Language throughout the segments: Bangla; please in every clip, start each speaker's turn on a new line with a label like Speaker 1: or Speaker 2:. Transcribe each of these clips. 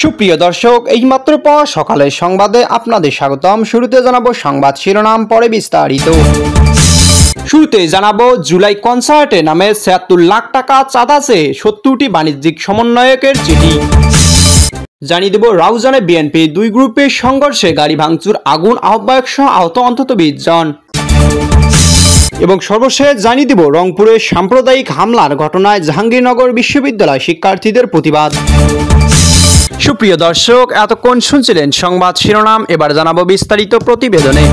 Speaker 1: সুপ্রিয় দর্শক, এইমাত্র পাওয়া সকালের সংবাদে আপনাদের স্বাগতম। শুরুতে জানাবো সংবাদ শিরোনাম, পরে বিস্তারিত। শুরুতে জানাবো জুলাই কনসার্টে নামে ৭৬ লাখ টাকা চাঁদা চেয়ে ৭০টি বাণিজ্যিক সমন্বয়কের চিঠি। জানিয়ে দেব রাউজানে বিএনপি দুই গ্রুপের সংঘর্ষে গাড়ি ভাঙচুর, আগুন, আহ্বায়ক সহ আহত অন্তত ২০ জন। এবং সর্বশেষ জানিয়ে দেব রংপুরে সাম্প্রদায়িক হামলার ঘটনায় জাহাঙ্গীরনগর বিশ্ববিদ্যালয় শিক্ষার্থীদের প্রতিবাদ। সুপ্রিয় দর্শক, এতক্ষণ শুনছিলেন সংবাদ শিরোনাম, এবার জানাবো বিস্তারিত প্রতিবেদনে।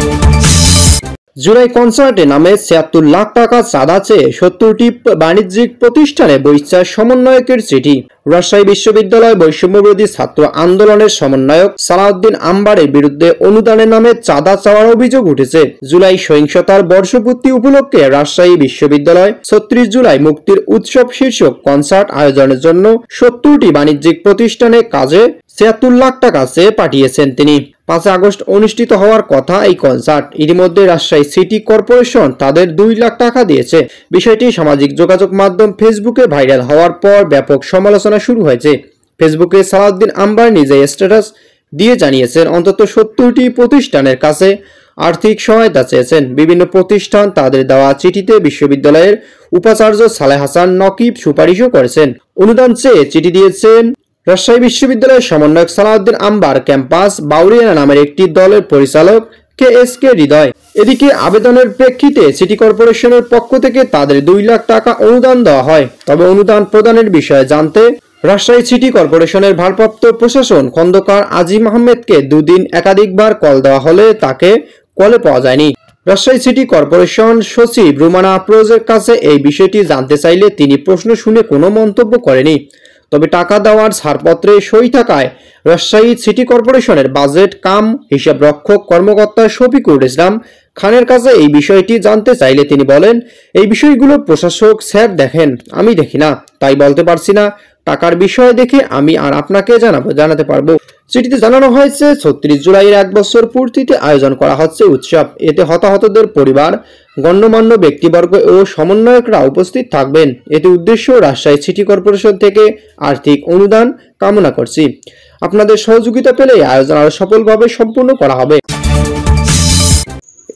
Speaker 1: জুলাই কনসার্টে নামে ৭৬ লাখ টাকা চাঁদা চেয়ে ৭০টি বাণিজ্যিক প্রতিষ্ঠানে বৈশ্বিক সমন্বয়কের চিঠি। রাজশাহী বিশ্ববিদ্যালয় বৈষম্যবিরোধী ছাত্র আন্দোলনের সমন্বয়ক সালাউদ্দিন আম্বারের বিরুদ্ধে অনুদানের নামে চাঁদা চাওয়ার অভিযোগ উঠেছে। জুলাই সহিংসতার বর্ষপূর্তি উপলক্ষে রাজশাহী বিশ্ববিদ্যালয় ৩৬ জুলাই মুক্তির উৎসব শীর্ষক কনসার্ট আয়োজনের জন্য ৭০টি বাণিজ্যিক প্রতিষ্ঠানে কাজে ৭৬ লাখ টাকা চেয়ে পাঠিয়েছেন তিনি। ৫ আগস্ট অনুষ্ঠিত হওয়ার কথা এই কনসার্ট। ইতিমধ্যে রাজশাহী সিটি কর্পোরেশন তাদের ২ লাখ টাকা দিয়েছে। বিষয়টি সামাজিক যোগাযোগ মাধ্যম ফেসবুকে ভাইরাল হওয়ার পর ব্যাপক সমালোচনা শুরু হয়েছে। ফেসবুকে সালাউদ্দিন আম্বার নিজে স্ট্যাটাস দিয়ে জানিয়েছেন অন্তত ৭০টি প্রতিষ্ঠানের কাছে আর্থিক সহায়তা চেয়েছেন। বিভিন্ন প্রতিষ্ঠান তাদের দেওয়া চিঠিতে বিশ্ববিদ্যালয়ের উপাচার্য সালেহ হাসান নকিব সুপারিশও করেছেন। অনুদান চেয়ে চিঠি দিয়েছেন রাজশাহী বিশ্ববিদ্যালয়ের সমন্বয়ক সালাউদ্দিন আম্বার ক্যাম্পাস বাউরিয়ানা নামের একটি দলের পরিচালক KSK হৃদয়। এদিকে আবেদনের প্রেক্ষিতে সিটি কর্পোরেশনের পক্ষ থেকে তাদের ২ লাখ টাকা অনুদান দেওয়া হয়। তবে অনুদান প্রদানের বিষয়ে জানতে রাজশাহী সিটি কর্পোরেশনের ভারপ্রাপ্ত প্রশাসন খন্দকার আজিম আহমেদকে দুদিন একাধিকবার কল দেওয়া হলে তাকে কলে পাওয়া যায়নি। রাজশাহী সিটি কর্পোরেশন সচিব রুমানা আফরোজের কাছে এই বিষয়টি জানতে চাইলে তিনি প্রশ্ন শুনে কোনো মন্তব্য করেনি। তবে টাকা দেওয়ার ছাড়পত্রে সই থাকায় রাজশাহী সিটি কর্পোরেশনের বাজেট কাম হিসাব রক্ষক কর্মকর্তা শফিকুর ইসলাম খানের কাছে এই বিষয়টি জানতে চাইলে তিনি বলেন, এই বিষয়গুলো প্রশাসক স্যার দেখেন, আমি দেখি না, তাই বলতে পারছি না। টাকার বিষয় দেখে আমি আর আপনাকে জানাতে পারবো। চিঠিতে জানানো হয়েছে ৩৬ জুলাইয়ের ১ বছর পূর্তিতে আয়োজন করা হচ্ছে উৎসব। এতে হতাহতদের পরিবার, গণ্যমান্য ব্যক্তিবর্গ ও সমন্বয়করা উপস্থিত থাকবেন। এতে উদ্দেশ্য রাজশাহী সিটি কর্পোরেশন থেকে আর্থিক অনুদান কামনা করছি। আপনাদের সহযোগিতা পেলে আয়োজন আরো সফলভাবে সম্পূর্ণ করা হবে।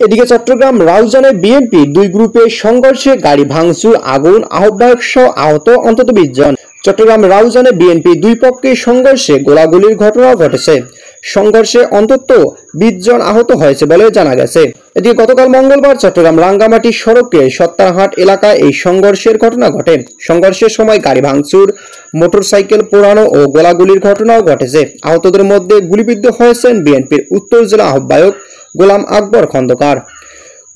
Speaker 1: এদিকে চট্টগ্রাম রাউজানে বিএনপি দুই গ্রুপের সংঘর্ষে গাড়ি ভাঙচুর, আগুন, আহ্বায়ক সহ আহত অন্তত ২০ জন। চট্টগ্রাম রাউজানে বিএনপি দুই পক্ষের সংঘর্ষে গোলাগুলির ঘটনা ঘটেছে। সংঘর্ষে অন্তত ২০ জন আহত হয়েছে বলে জানা গেছে। এদিকে গতকাল মঙ্গলবার চট্টগ্রাম রাঙ্গামাটি সড়কে সত্তারহাট এলাকায় এই সংঘর্ষের ঘটনা ঘটে। সংঘর্ষের সময় গাড়ি ভাঙচুর, মোটরসাইকেল পোড়ানো ও গোলাগুলির ঘটনাও ঘটেছে। আহতদের মধ্যে গুলিবিদ্ধ হয়েছেন বিএনপির উত্তর জেলা আহ্বায়ক গোলাম আকবর খন্দকার।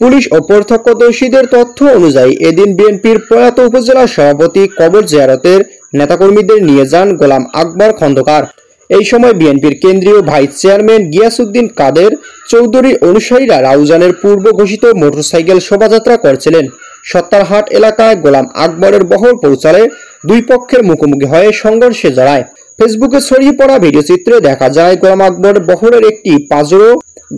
Speaker 1: পুলিশ ও প্রত্যক্ষদর্শীদের তথ্য অনুযায়ী এদিন বিএনপির প্রয়াত উপজেলা সভাপতি কবর জিয়ারতের নেতাকর্মীদের নিয়ে যান গোলাম আকবর খন্দকার। এই সময় বিএনপির কেন্দ্রীয় ভাইস চেয়ারম্যান গিয়াসউদ্দিন কাদের চৌধুরীর অনুসারীরা রাউজানের পূর্ব ঘোষিত মোটরসাইকেল শোভাযাত্রা করছিলেন। সত্তারহাট এলাকায় গোলাম আকবরের বহর পৌঁছালে দুই পক্ষের মুখোমুখি হয়ে সংঘর্ষে জড়ায়। ফেসবুকে ছড়িয়ে পড়া ভিডিও চিত্রে দেখা যায় গোলাম আকবর বহরের একটি পাজরো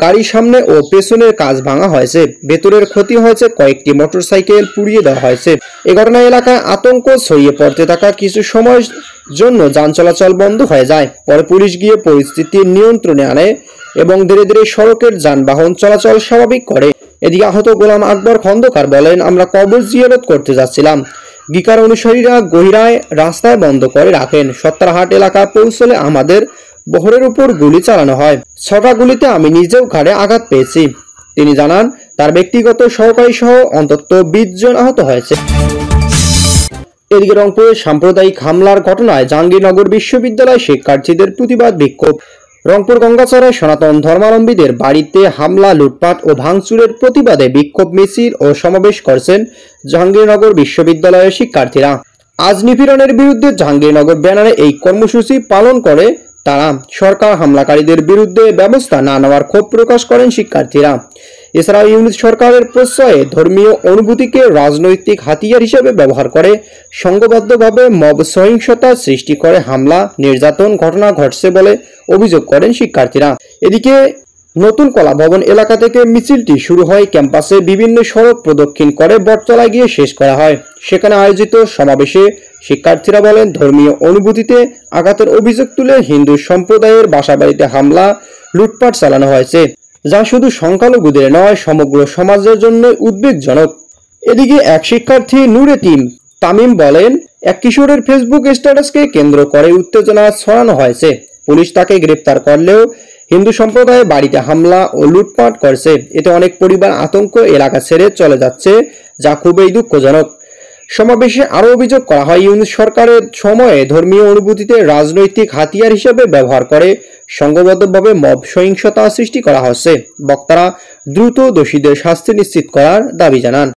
Speaker 1: গাড়ির সামনে ও পেছনের কাচ ভাঙা হয়েছে। ভেতরের ক্ষতি হয়েছে, কয়েকটি মোটরসাইকেল পুড়িয়ে দেওয়া হয়েছে। এ ঘটনায় এলাকায় আতঙ্ক ছড়িয়ে পড়তে থাকা কিছু সময়ের জন্য যান চলাচল বন্ধ হয়ে যায়। পরে পুলিশ গিয়ে পরিস্থিতি নিয়ন্ত্রণে আনে এবং ধীরে ধীরে সড়কের যানবাহন চলাচল স্বাভাবিক করে। এদিকে আহত গোলাম আকবর খন্দকার বলেন, আমরা কবর জিয়ারত করতে যাচ্ছিলাম। গিকার অনুসারীরা গহিরায় রাস্তায় বন্ধ করে রাখেন। সত্তারহাট এলাকা পৌঁছলে আমাদের বহরের উপর গুলি চালানো হয়। ৬টা গুলিতে আমি নিজেও ঘাড়ে আঘাত পেয়েছি। তিনি জানান, তার ব্যক্তিগত সহকারী সহ অন্তত ২০ জন আহত হয়েছে। এদিকে রংপুরে সাম্প্রদায়িক হামলার ঘটনায় জাহাঙ্গীরনগর বিশ্ববিদ্যালয় শিক্ষার্থীদের প্রতিবাদ বিক্ষোভ। রংপুর গঙ্গাচড়ায় সনাতন ধর্মাবলম্বীদের বাড়িতে হামলা, লুটপাট ও ভাঙচুরের প্রতিবাদে বিক্ষোভ মিছিল ও সমাবেশ করছেন জাহাঙ্গীরনগর বিশ্ববিদ্যালয়ের শিক্ষার্থীরা। আজ নিপীড়নের বিরুদ্ধে জাহাঙ্গীরনগর ব্যানারে এই কর্মসূচি পালন করে তারা সরকার হামলাকারীদের বিরুদ্ধে ব্যবস্থা না নেওয়ার ক্ষোভ প্রকাশ করেন শিক্ষার্থীরা। এছাড়াও ইউনিট সরকারের প্রশ্রয়ে ধর্মীয় অনুভূতিকে রাজনৈতিক হাতিয়ার হিসেবে ব্যবহার করে সংঘবদ্ধভাবে মব সহিংসতা সৃষ্টি করে হামলা, নির্যাতন ঘটনা ঘটছে বলে অভিযোগ করেন শিক্ষার্থীরা। এদিকে নতুন কলা ভবন এলাকা থেকে মিছিলটি শুরু হয় ক্যাম্পাসে বিভিন্ন সড়ক প্রদক্ষিণ করে বটতলায় গিয়ে শেষ করা হয়। সেখানে আয়োজিত সমাবেশে শিক্ষার্থীরা বলেন, ধর্মীয় অনুভূতিতে আঘাতের অভিযোগ তুলে হিন্দু সম্প্রদায়ের বাসাবাড়িতে হামলা, লুটপাট চালানো হয়েছে, যা শুধু সংখ্যালঘুদের নয় সমগ্র সমাজের জন্য উদ্বেগজনক। এদিকে এক শিক্ষার্থী নূরে তামিম বলেন, এক কিশোরের ফেসবুক স্ট্যাটাসকে কেন্দ্র করে উত্তেজনা ছড়ানো হয়েছে। পুলিশ তাকে গ্রেপ্তার করলেও হিন্দু সম্প্রদায়ের বাড়িতে হামলা ও লুটপাট করছে। এতে অনেক পরিবার আতঙ্ক এলাকা ছেড়ে চলে যাচ্ছে, যা খুবই দুঃখজনক। সমাবেশে আরও অভিযোগ করা হয়, ইউনূস সরকারের সময়ে ধর্মীয় অনুভূতিতে রাজনৈতিক হাতিয়ার হিসেবে ব্যবহার করে সংঘবদ্ধভাবে মব সহিংসতা সৃষ্টি করা হচ্ছে। বক্তারা দ্রুত দোষীদের শাস্তি নিশ্চিত করার দাবি জানান।